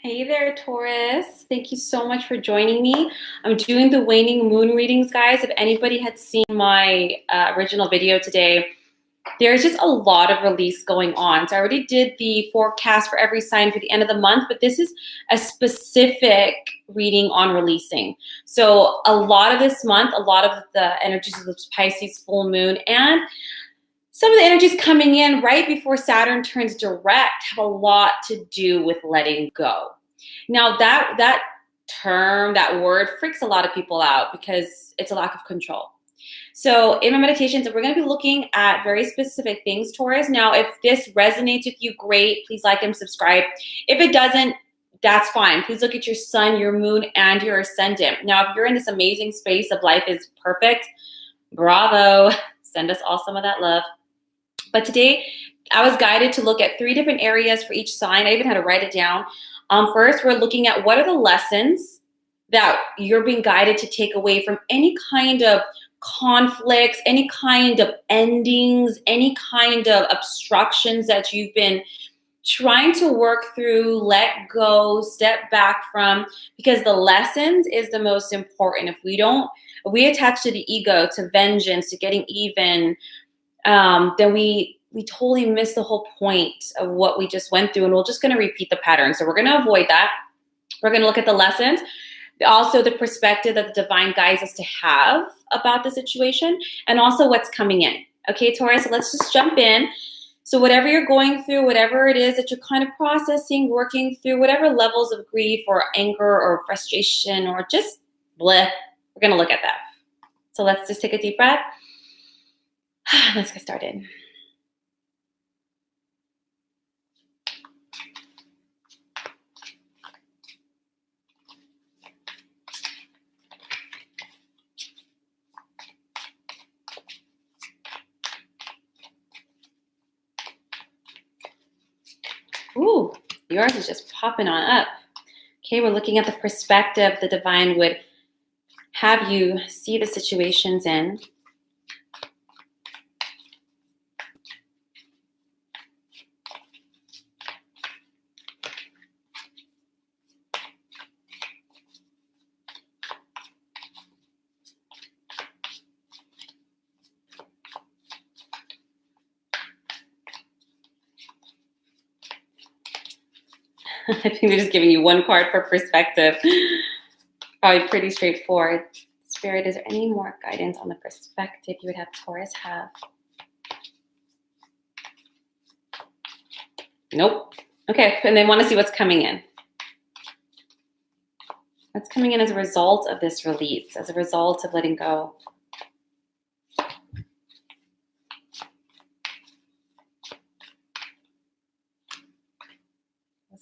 Hey there, Taurus. Thank you so much for joining me. I'm doing the waning moon readings, guys. If anybody had seen my original video today, there's just a lot of release going on. So I already did the forecast for every sign for the end of the month, but this is a specific reading on releasing. So a lot of this month, a lot of the energies of the Pisces full moon and some of the energies coming in right before Saturn turns direct have a lot to do with letting go. Now that term, that word freaks a lot of people out because it's a lack of control. So in my meditations, we're going to be looking at very specific things, Taurus. Now, if this resonates with you, great. Please like and subscribe. If it doesn't, that's fine. Please look at your sun, your moon, and your ascendant. Now, if you're in this amazing space of life is perfect, bravo. Send us all some of that love. But today, I was guided to look at 3 different areas for each sign. I even had to write it down. First, we're looking at what are the lessons that you're being guided to take away from any kind of conflicts, any kind of endings, any kind of obstructions that you've been trying to work through, let go, step back from, because the lessons is the most important. If we attach to the ego, to vengeance, to getting even, then we totally miss the whole point of what we just went through, and we're just going to repeat the pattern. So we're going to avoid that. We're going to look at the lessons, also the perspective that the divine guides us to have about the situation, and also what's coming in. Okay, Taurus, so let's just jump in. So whatever you're going through, whatever it is that you're kind of processing, working through, whatever levels of grief or anger or frustration or just bleh, we're going to look at that. So let's just take a deep breath. Let's get started. Ooh, yours is just popping on up. Okay, we're looking at the perspective the divine would have you see the situations in. I think they're just giving you one card for perspective. Probably pretty straightforward. Spirit, is there any more guidance on the perspective you would have Taurus have? Nope. Okay, and they want to see what's coming in. What's coming in as a result of this release, as a result of letting go?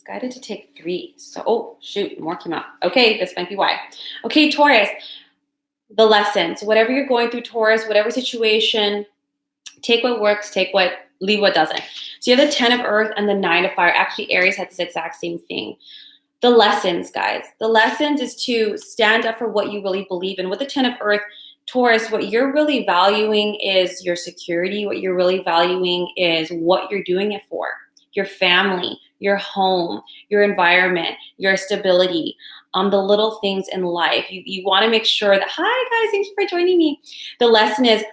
Guided to take 3. So, oh, shoot, more came out. Okay, this might be why. Okay, Taurus, the lessons. Whatever you're going through, Taurus, whatever situation, take what works, leave what doesn't. So you have the 10 of Earth and the 9 of Fire. Actually, Aries had this exact same thing. The lessons, guys. The lessons is to stand up for what you really believe in. With the 10 of Earth, Taurus, what you're really valuing is your security. What you're really valuing is what you're doing it for. Your family, your home, your environment, your stability, the little things in life. You want to make sure that, hi guys, thank you for joining me. The lesson is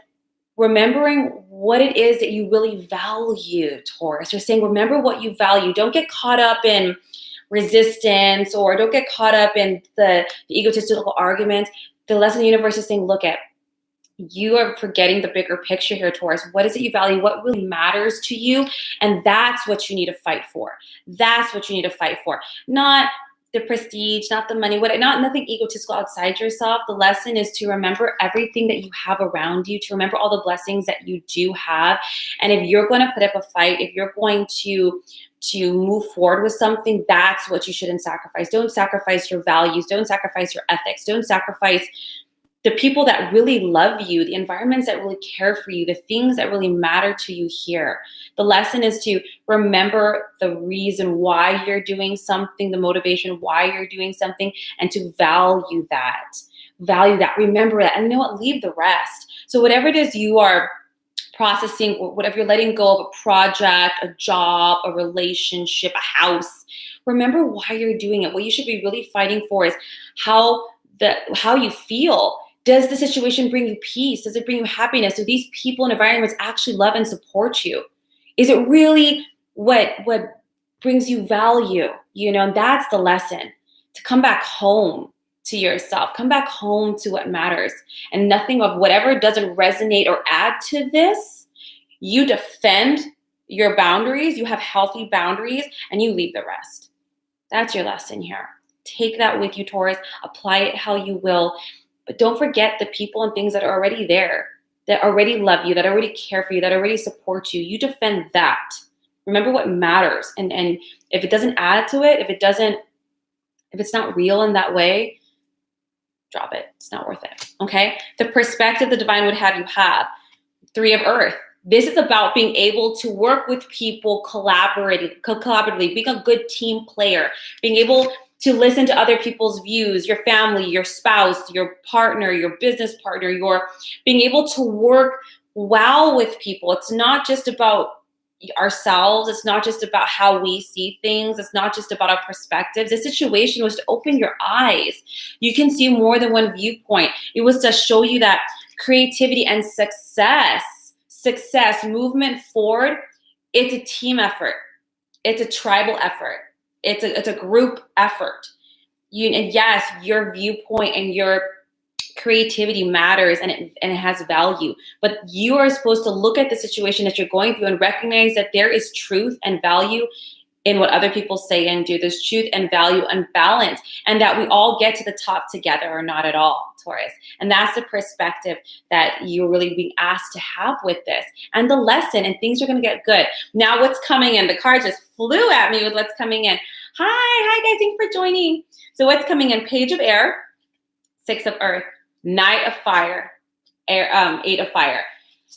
remembering what it is that you really value, Taurus. You're saying, remember what you value. Don't get caught up in resistance, or don't get caught up in the egotistical arguments. The lesson the universe is saying, look at, you are forgetting the bigger picture here, Taurus. What is it you value? What really matters to you? And that's what you need to fight for. That's what you need to fight for. Not the prestige, not the money, nothing egotistical outside yourself. The lesson is to remember everything that you have around you, to remember all the blessings that you do have. And if you're going to put up a fight, if you're going to move forward with something, that's what you shouldn't sacrifice. Don't sacrifice your values. Don't sacrifice your ethics. Don't sacrifice the people that really love you, the environments that really care for you, the things that really matter to you here. The lesson is to remember the reason why you're doing something, the motivation why you're doing something, and to value that. Value that, remember that, and you know what, leave the rest. So whatever it is you are processing, or whatever you're letting go of, a project, a job, a relationship, a house, remember why you're doing it. What you should be really fighting for is how you feel. Does the situation bring you peace? Does it bring you happiness? Do these people and environments actually love and support you? Is it really what brings you value? And that's the lesson. To come back home to yourself, come back home to what matters, and nothing of whatever doesn't resonate or add to this. You defend your boundaries, you have healthy boundaries, and you leave the rest. That's your lesson here. Take that with you, Taurus. Apply it how you will. But don't forget the people and things that are already there, that already love you, that already care for you, that already support you. You defend that. Remember what matters. And if it doesn't add to it, if it's not real in that way, drop it. It's not worth it. Okay? The perspective the divine would have you have. 3 of Earth. This is about being able to work with people collaboratively, being a good team player, being able to listen to other people's views, your family, your spouse, your partner, your business partner, your being able to work well with people. It's not just about ourselves. It's not just about how we see things. It's not just about our perspectives. The situation was to open your eyes. You can see more than one viewpoint. It was to show you that creativity and success, movement forward, it's a team effort. It's a tribal effort. It's a group effort. And yes, your viewpoint and your creativity matters, and it has value. But you are supposed to look at the situation that you're going through and recognize that there is truth and value in what other people say and do. There's truth and value and balance, and that we all get to the top together or not at all, Taurus. And that's the perspective that you're really being asked to have with this. And the lesson, and things are going to get good. Now what's coming in? The card just flew at me with what's coming in. Hi guys, thanks for joining. So what's coming in? Page of Air, 6 of Earth, Knight of Fire, 8 of Fire.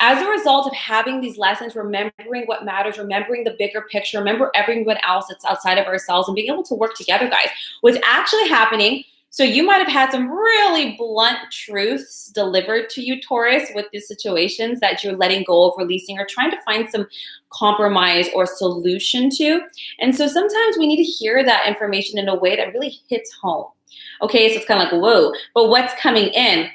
As a result of having these lessons, remembering what matters, remembering the bigger picture, remember everyone else that's outside of ourselves, and being able to work together, guys. What's actually happening, so you might have had some really blunt truths delivered to you, Taurus, with these situations that you're letting go of, releasing, or trying to find some compromise or solution to. And so sometimes we need to hear that information in a way that really hits home. Okay, so it's kind of like, whoa. But what's coming in?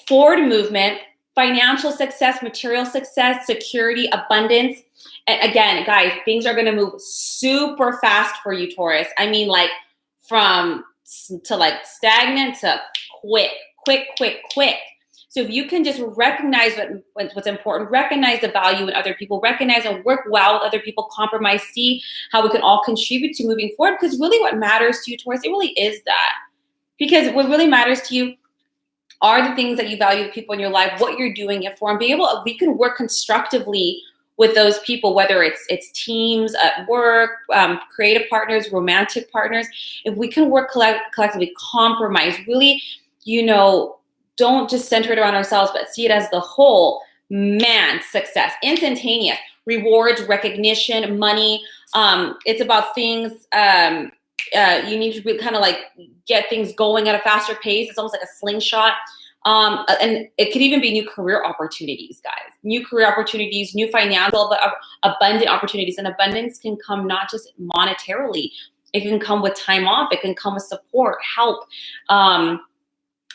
Forward movement, financial success, material success, security, abundance. And again, guys, things are going to move super fast for you, Taurus. I mean, like from to like stagnant to quick. So if you can just recognize what's important, recognize the value in other people, recognize and work well with other people, compromise, see how we can all contribute to moving forward. Because really what matters to you, Taurus, it really is that. Because what really matters to you are the things that you value, the people in your life, what you're doing it for, and we can work constructively with those people, whether it's teams at work, creative partners, romantic partners. If we can work collectively, compromise, really, don't just center it around ourselves, but see it as the whole. Man, success, instantaneous, rewards, recognition, money. It's about things. You need to really kind of like get things going at a faster pace. It's almost like a slingshot. And it could even be new career opportunities, guys. New career opportunities, new financial, but abundant opportunities. And abundance can come not just monetarily. It can come with time off. It can come with support, help,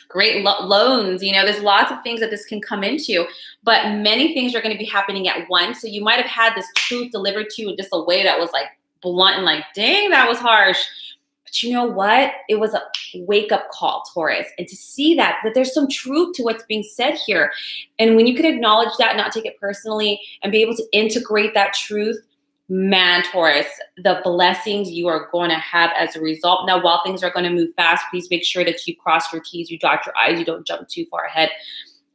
great loans. There's lots of things that this can come into, but many things are going to be happening at once. So you might have had this truth delivered to you in just a way that was like blunt and like, dang, that was harsh. But you know what? It was a wake-up call, Taurus. And to see that there's some truth to what's being said here. And when you can acknowledge that, not take it personally, and be able to integrate that truth, man, Taurus, the blessings you are going to have as a result. Now, while things are going to move fast, please make sure that you cross your T's, you dot your I's, you don't jump too far ahead.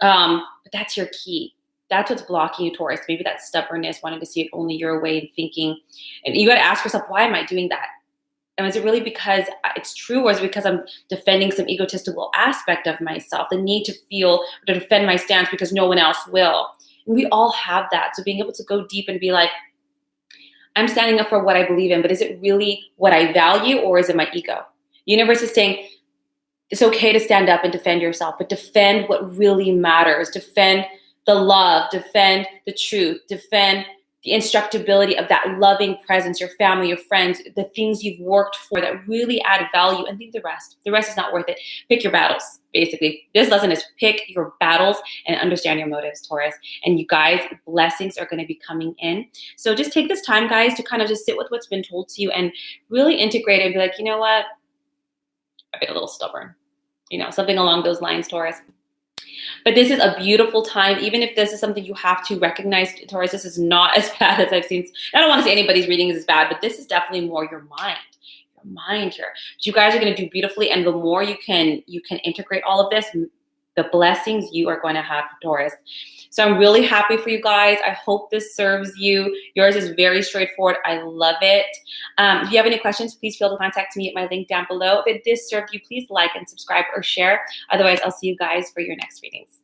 But that's your key. That's what's blocking you, Taurus. Maybe that stubbornness, wanting to see it only your way, and thinking. And you got to ask yourself, why am I doing that? And is it really because it's true, or is it because I'm defending some egotistical aspect of myself, the need to defend my stance because no one else will? And we all have that. So being able to go deep and be like, I'm standing up for what I believe in, but is it really what I value, or is it my ego? The universe is saying it's okay to stand up and defend yourself, but defend what really matters. Defend the love, defend the truth, defend the instructability of that loving presence, your family, your friends, the things you've worked for that really add value, and leave the rest. The rest is not worth it. Pick your battles, basically. This lesson is pick your battles and understand your motives, Taurus. And you guys, blessings are going to be coming in. So just take this time, guys, to kind of just sit with what's been told to you and really integrate it and be like, you know what? I've been a little stubborn. You know, something along those lines, Taurus. But this is a beautiful time. Even if this is something you have to recognize, Taurus, this is not as bad as I've seen. I don't want to say anybody's reading is bad, but this is definitely more your mind. Your mind here. But you guys are going to do beautifully. And the more you can integrate all of this, the blessings you are going to have, Taurus. So I'm really happy for you guys. I hope this serves you. Yours is very straightforward. I love it. If you have any questions, please feel to contact me at my link down below. If this served you, please like and subscribe or share. Otherwise, I'll see you guys for your next readings.